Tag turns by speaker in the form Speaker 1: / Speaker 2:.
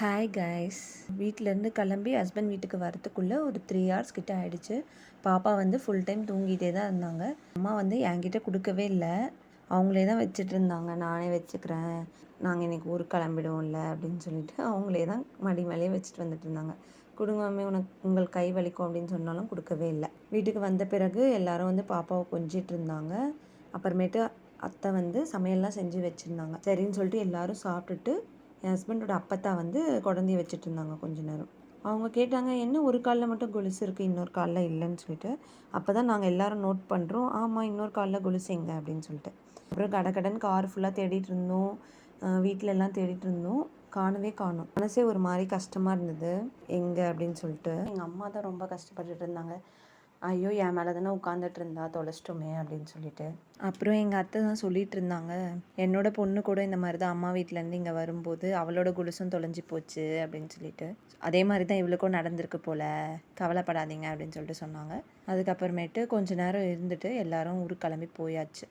Speaker 1: Hi guys. வீட்டிலேருந்து கிளம்பி husband வீட்டுக்கு வரத்துக்குள்ளே ஒரு 3 hours கிட்ட ஆகிடுச்சு. பாப்பா வந்து ஃபுல் டைம் தூங்கிட்டே தான் இருந்தாங்க. அம்மா வந்து என்கிட்ட கொடுக்கவே இல்லை, அவங்களே தான் வச்சுட்டு இருந்தாங்க. நானே வச்சுக்கிறேன், நாங்கள் இன்றைக்கி ஊருக்கு கிளம்பிடுவோம்ல அப்படின்னு சொல்லிட்டு அவங்களே தான் மடி மேலேயே வச்சுட்டு வந்துட்டு இருந்தாங்க. கொடுங்க மம்மி, உங்கள் கை வலிக்கும் அப்படின்னு சொன்னாலும் கொடுக்கவே இல்லை. வீட்டுக்கு வந்த பிறகு எல்லாரும் வந்து பாப்பாவை கொஞ்சிட்டு இருந்தாங்க. அப்புறமேட்டு அத்தை வந்து சமையல்லாம் செஞ்சு வச்சுருந்தாங்க. சரின்னு சொல்லிட்டு எல்லாரும் சாப்பிட்டுட்டு என் ஹஸ்பண்டோட அப்பத்தா வந்து குழந்தைய வச்சுட்டு இருந்தாங்க கொஞ்ச நேரம். அவங்க கேட்டாங்க, என்ன ஒரு காலில் மட்டும் கொலுசு இருக்குது, இன்னொரு காலில் இல்லைன்னு சொல்லிட்டு. அப்போ தான் நாங்கள் எல்லாரும் நோட் பண்ணுறோம், ஆமாம் இன்னொரு காலில் கொலுசு எங்கே அப்படின்னு சொல்லிட்டு. அப்புறம் கடன் கார் ஃபுல்லாக தேடிட்டு இருந்தோம், வீட்டில எல்லாம் தேடிட்டு இருந்தோம், காணவே காணோம். மனசே ஒரு மாதிரி கஷ்டமாக இருந்தது எங்கே அப்படின்னு சொல்லிட்டு. எங்கள் அம்மா தான் ரொம்ப கஷ்டப்பட்டுட்டு இருந்தாங்க. ஐயோ, என் மேலே தானே உட்காந்துட்டு இருந்தா, தொலைச்சிட்டோமே அப்படின்னு சொல்லிட்டு. அப்புறம் எங்கள் அத்தை தான் சொல்லிட்டு இருந்தாங்க, என்னோட பொண்ணு கூட இந்த மாதிரி தான் அம்மா வீட்டிலேருந்து இங்கே வரும்போது அவளோட கொலுசும் தொலைஞ்சி போச்சு அப்படின்னு சொல்லிட்டு. அதே மாதிரி தான் இவளுக்கும் நடந்திருக்கு போல், கவலைப்படாதீங்க அப்படின்னு சொல்லிட்டு சொன்னாங்க. அதுக்கப்புறமேட்டு கொஞ்ச நேரம் இருந்துட்டு எல்லாரும் ஊருக்கு கிளம்பி போயாச்சு.